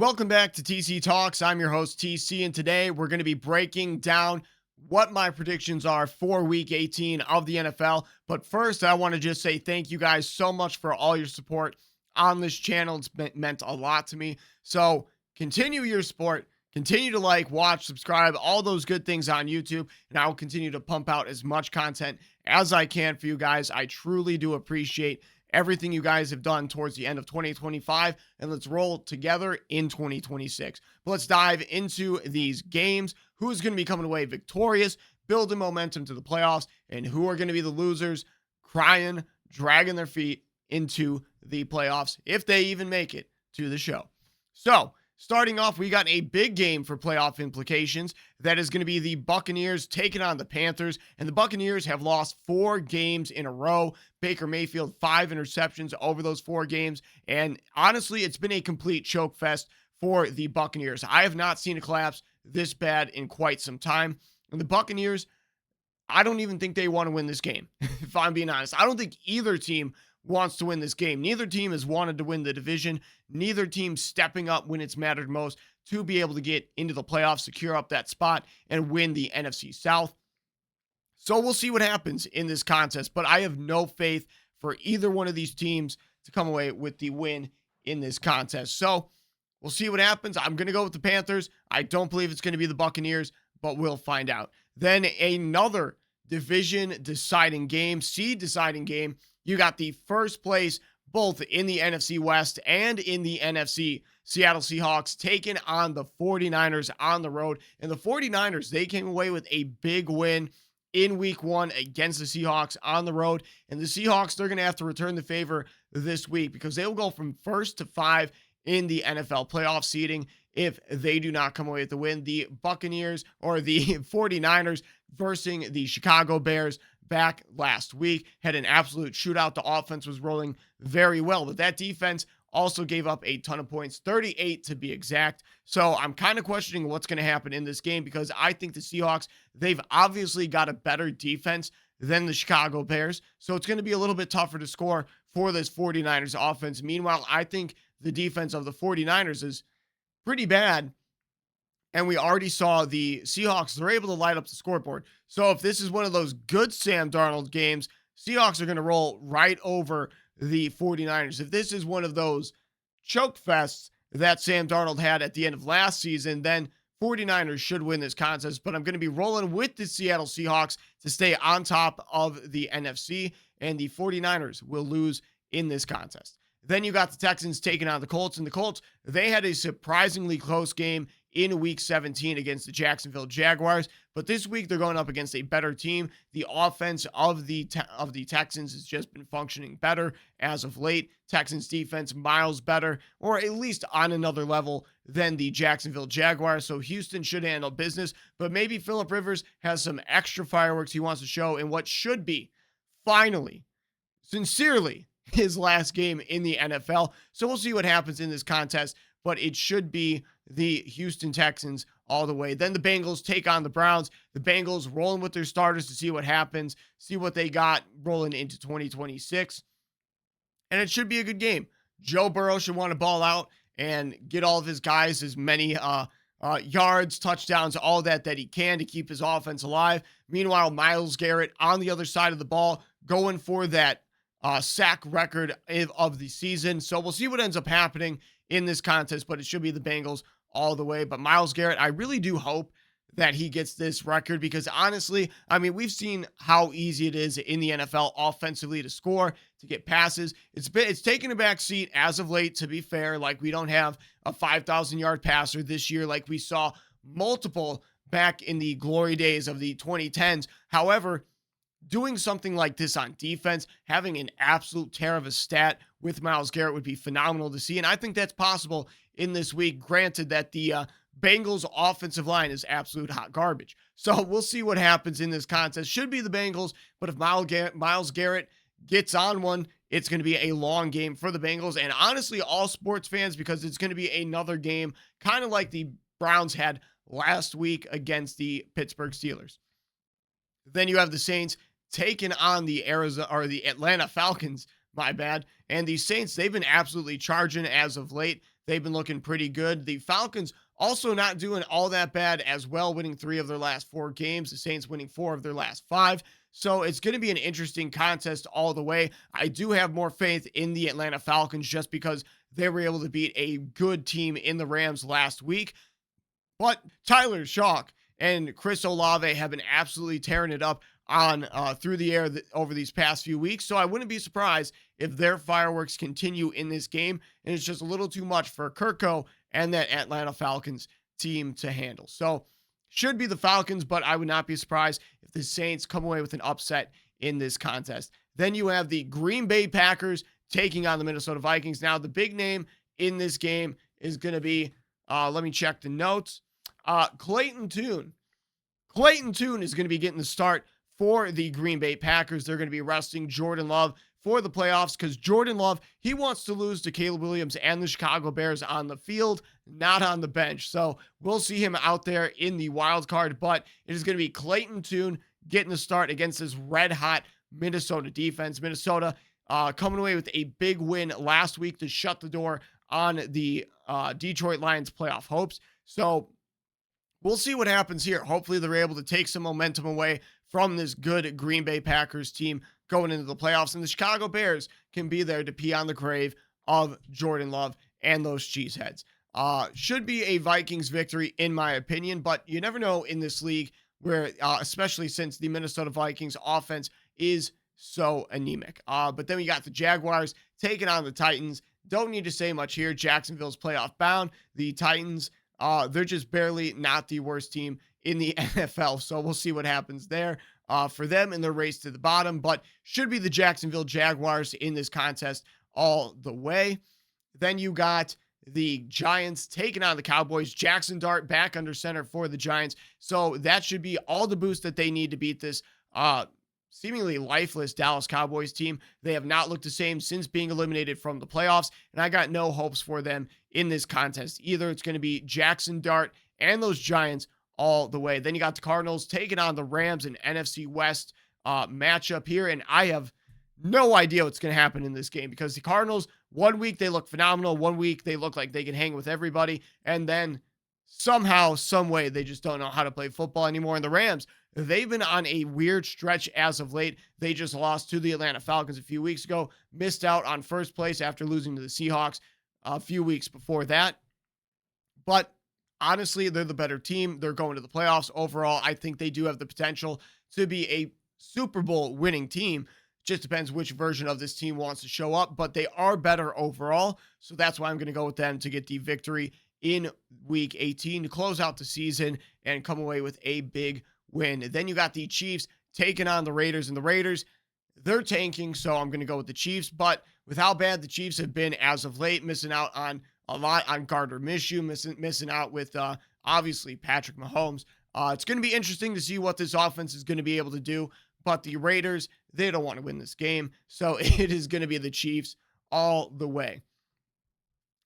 Welcome back to TC Talks. I'm your host, TC, and today we're going to be breaking down what my predictions are for week 18 of the NFL. But first, I want to just say thank you guys so much for all your support on this channel. It's meant a lot to me. So continue your support, continue to like, watch, subscribe, all those good things on YouTube, and I will continue to pump out as much content as I can for you guys. I truly do appreciate everything you guys have done towards the end of 2025, and let's roll together in 2026. But let's dive into these games. Who's going to be coming away victorious, building momentum to the playoffs, and who are going to be the losers, crying, dragging their feet into the playoffs, if they even make it to the show. So, starting off, we got a big game for playoff implications. That is going to be the Buccaneers taking on the Panthers, and the Buccaneers have lost 4 games in a row. Baker Mayfield, 5 interceptions over those 4 games, and honestly, it's been a complete choke fest for the Buccaneers. I have not seen a collapse this bad in quite some time, and the Buccaneers, I don't even think they want to win this game, if I'm being honest. I don't think either team wants to win this game. Neither team has wanted to win the division. Neither team stepping up when it's mattered most to be able to get into the playoffs, secure up that spot, and win the NFC South. So we'll see what happens in this contest, but I have no faith for either one of these teams to come away with the win in this contest. So we'll see what happens. I'm going to go with the Panthers. I don't believe it's going to be the Buccaneers, but we'll find out. Then another division deciding game, seed deciding game. You got the first place, both in the NFC West and in the NFC, Seattle Seahawks taking on the 49ers on the road. And the 49ers, they came away with a big win in week 1 against the Seahawks on the road. And the Seahawks, they're going to have to return the favor this week because they will go from 1st to 5 in the NFL playoff seeding if they do not come away with the win. The Buccaneers or the 49ers versus the Chicago Bears back last week had an absolute shootout. The offense was rolling very well, but that defense also gave up a ton of points, 38 to be exact. So I'm kind of questioning what's going to happen in this game because I think the Seahawks, they've obviously got a better defense than the Chicago Bears. So it's going to be a little bit tougher to score for this 49ers offense. Meanwhile, I think the defense of the 49ers is pretty bad. And we already saw the Seahawks, they're able to light up the scoreboard. So if this is one of those good Sam Darnold games, Seahawks are going to roll right over the 49ers. If this is one of those choke fests that Sam Darnold had at the end of last season, then 49ers should win this contest. But I'm going to be rolling with the Seattle Seahawks to stay on top of the NFC, and the 49ers will lose in this contest. Then you got the Texans taking on the Colts, and the Colts, they had a surprisingly close game in week 17 against the Jacksonville Jaguars, but this week they're going up against a better team. The offense of the Texans has just been functioning better as of late. Texans defense miles better, or at least on another level than the Jacksonville Jaguars, so Houston should handle business, but maybe Phillip Rivers has some extra fireworks he wants to show in what should be, finally, sincerely, his last game in the NFL. So we'll see what happens in this contest, but it should be the Houston Texans all the way. Then the Bengals take on the Browns. The Bengals rolling with their starters to see what happens, see what they got rolling into 2026. And it should be a good game. Joe Burrow should want to ball out and get all of his guys as many yards, touchdowns, all that he can to keep his offense alive. Meanwhile, Myles Garrett on the other side of the ball going for that sack record of the season. So we'll see what ends up happening in this contest, but it should be the Bengals all the way. But Myles Garrett, I really do hope that he gets this record because honestly, I mean, we've seen how easy it is in the NFL offensively to score, to get passes. It's taken a back seat as of late, to be fair. Like, we don't have a 5,000-yard passer this year like we saw multiple back in the glory days of the 2010s. However, doing something like this on defense, having an absolute tear of a stat with Myles Garrett would be phenomenal to see. And I think that's possible in this week, granted that the Bengals offensive line is absolute hot garbage. So we'll see what happens in this contest. Should be the Bengals, but if Myles Garrett gets on one, it's going to be a long game for the Bengals. And honestly, all sports fans, because it's going to be another game, kind of like the Browns had last week against the Pittsburgh Steelers. Then you have the Saints taking on the Atlanta Falcons, my bad. And the Saints, they've been absolutely charging as of late. They've been looking pretty good. The Falcons also not doing all that bad as well, winning 3 of their last 4 games. The Saints winning 4 of their last 5. So it's going to be an interesting contest all the way. I do have more faith in the Atlanta Falcons just because they were able to beat a good team in the Rams last week. But Tyler Shough and Chris Olave have been absolutely tearing it up on through the air over these past few weeks. So I wouldn't be surprised if their fireworks continue in this game, and it's just a little too much for Kirko and that Atlanta Falcons team to handle. So should be the Falcons, but I would not be surprised if the Saints come away with an upset in this contest. Then you have the Green Bay Packers taking on the Minnesota Vikings. Now, the big name in this game is going to be, let me check the notes, Clayton Tune. Clayton Tune is going to be getting the start for the Green Bay Packers. They're going to be resting Jordan Love for the playoffs because Jordan Love, he wants to lose to Caleb Williams and the Chicago Bears on the field, not on the bench. So we'll see him out there in the wild card, but it is going to be Clayton Tune getting the start against this red-hot Minnesota defense. Minnesota coming away with a big win last week to shut the door on the Detroit Lions playoff hopes. So we'll see what happens here. Hopefully they're able to take some momentum away from this good Green Bay Packers team going into the playoffs, and the Chicago Bears can be there to pee on the grave of Jordan Love and those cheeseheads. Should be a Vikings victory in my opinion, but you never know in this league where, especially since the Minnesota Vikings offense is so anemic. But then we got the Jaguars taking on the Titans. Don't need to say much here. Jacksonville's playoff bound. The Titans, they're just barely not the worst team in the NFL. So we'll see what happens there for them in their race to the bottom, but should be the Jacksonville Jaguars in this contest all the way. Then you got the Giants taking on the Cowboys. Jackson Dart back under center for the Giants. So that should be all the boost that they need to beat this seemingly lifeless Dallas Cowboys team. They have not looked the same since being eliminated from the playoffs, and I got no hopes for them in this contest either. It's going to be Jackson Dart and those Giants all the way. Then you got the Cardinals taking on the Rams in NFC West matchup here, and I have no idea what's going to happen in this game because the Cardinals, 1 week they look phenomenal, 1 week they look like they can hang with everybody, and then somehow, some way, they just don't know how to play football anymore. And the Rams, they've been on a weird stretch as of late. They just lost to the Atlanta Falcons a few weeks ago, missed out on first place after losing to the Seahawks a few weeks before that. But honestly, they're the better team. They're going to the playoffs. Overall, I think they do have the potential to be a Super Bowl winning team. Just depends which version of this team wants to show up, but they are better overall. So that's why I'm going to go with them to get the victory in week 18 to close out the season and come away with a big win. Then you got the Chiefs taking on the Raiders, and the Raiders, they're tanking. So I'm going to go with the Chiefs, but with how bad the Chiefs have been as of late, missing out on a lot on Gardner Minshew, missing out with obviously Patrick Mahomes. It's going to be interesting to see what this offense is going to be able to do, but the Raiders, they don't want to win this game, so it is going to be the Chiefs all the way.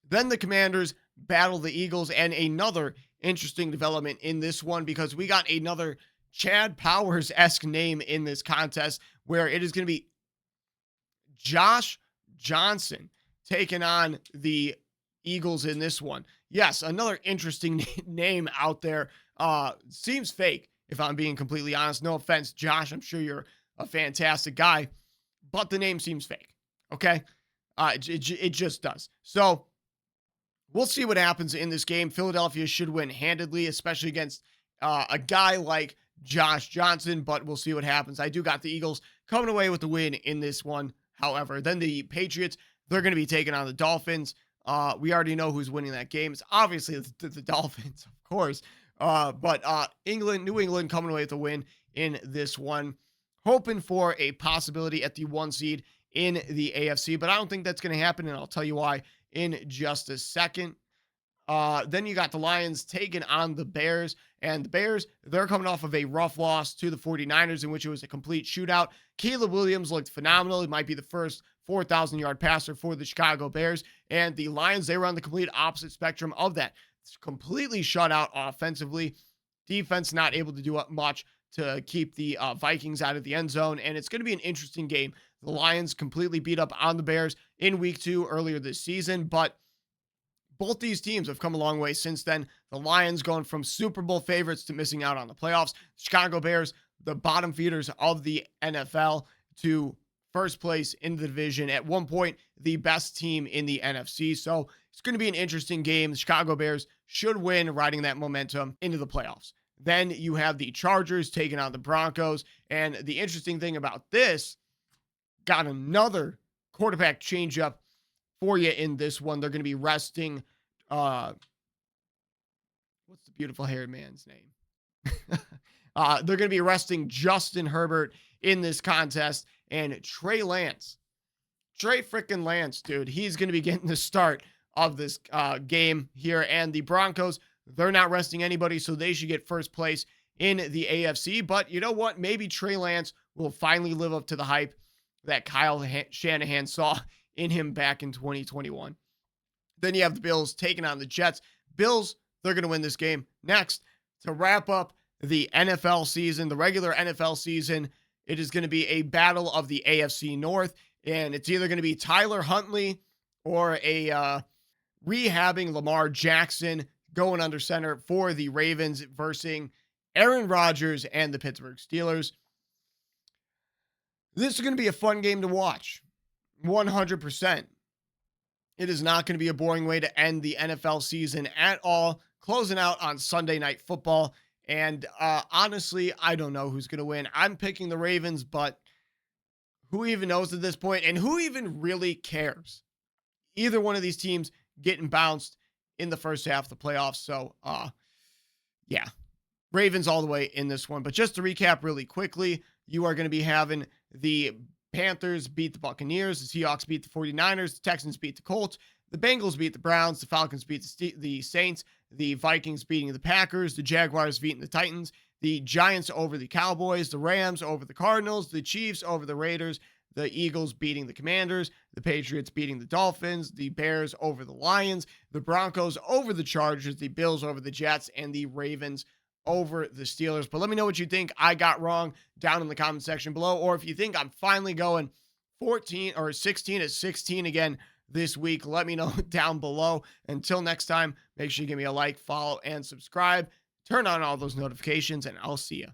Then the Commanders battle the Eagles, and another interesting development in this one because we got another Chad Powers-esque name in this contest where it is going to be Josh Johnson taking on the Eagles in this one. Yes, another interesting name out there. Seems fake, if I'm being completely honest. No offense, Josh. I'm sure you're a fantastic guy, but the name seems fake. Okay? It just does. So we'll see what happens in this game. Philadelphia should win handedly, especially against a guy like Josh Johnson, but we'll see what happens. I do got the Eagles coming away with the win in this one, however. Then the Patriots, they're going to be taking on the Dolphins. We already know who's winning that game. It's obviously the Dolphins, of course. But New England coming away with a win in this one, hoping for a possibility at the 1 seed in the AFC, but I don't think that's going to happen, and I'll tell you why in just a second. Then you got the Lions taking on the Bears, and the Bears, they're coming off of a rough loss to the 49ers in which it was a complete shootout. Caleb Williams looked phenomenal. He might be the first 4,000-yard passer for the Chicago Bears, and the Lions, they were on the complete opposite spectrum of that. It's completely shut out offensively. Defense not able to do much to keep the Vikings out of the end zone, and it's going to be an interesting game. The Lions completely beat up on the Bears in week 2 earlier this season, but both these teams have come a long way since then. The Lions going from Super Bowl favorites to missing out on the playoffs. Chicago Bears, the bottom feeders of the NFL, to first place in the division. At one point, the best team in the NFC. So it's going to be an interesting game. The Chicago Bears should win, riding that momentum into the playoffs. Then you have the Chargers taking on the Broncos. And the interesting thing about this, got another quarterback changeup for you in this one. They're going to be resting. What's the beautiful haired man's name? They're going to be resting Justin Herbert in this contest. And Trey freaking Lance, dude, he's going to be getting the start of this game here. And the Broncos, they're not resting anybody, so they should get first place in the AFC. But you know what? Maybe Trey Lance will finally live up to the hype that Kyle Shanahan saw in him back in 2021. Then you have the Bills taking on the Jets. Bills, they're going to win this game. Next, to wrap up the NFL season, the regular NFL season, it is going to be a battle of the AFC North, and it's either going to be Tyler Huntley or a rehabbing Lamar Jackson going under center for the Ravens versus Aaron Rodgers and the Pittsburgh Steelers. This is going to be a fun game to watch. 100%. It is not going to be a boring way to end the NFL season at all. Closing out on Sunday Night Football. And honestly, I don't know who's going to win. I'm picking the Ravens, but who even knows at this point? And who even really cares? Either one of these teams getting bounced in the first half of the playoffs. So, yeah, Ravens all the way in this one. But just to recap really quickly, you are going to be having the Panthers beat the Buccaneers, the Seahawks beat the 49ers, the Texans beat the Colts, the Bengals beat the Browns, the Falcons beat the Saints, the Vikings beating the Packers, the Jaguars beating the Titans, the Giants over the Cowboys, the Rams over the Cardinals, the Chiefs over the Raiders, the Eagles beating the Commanders, the Patriots beating the Dolphins, the Bears over the Lions, the Broncos over the Chargers, the Bills over the Jets, and the Ravens over the Steelers. But let me know what you think I got wrong down in the comment section below, or if you think I'm finally going 14 or 16-16 again this week, let me know down below. Until next time, make sure you give me a like, follow, and subscribe. Turn on all those notifications, and I'll see you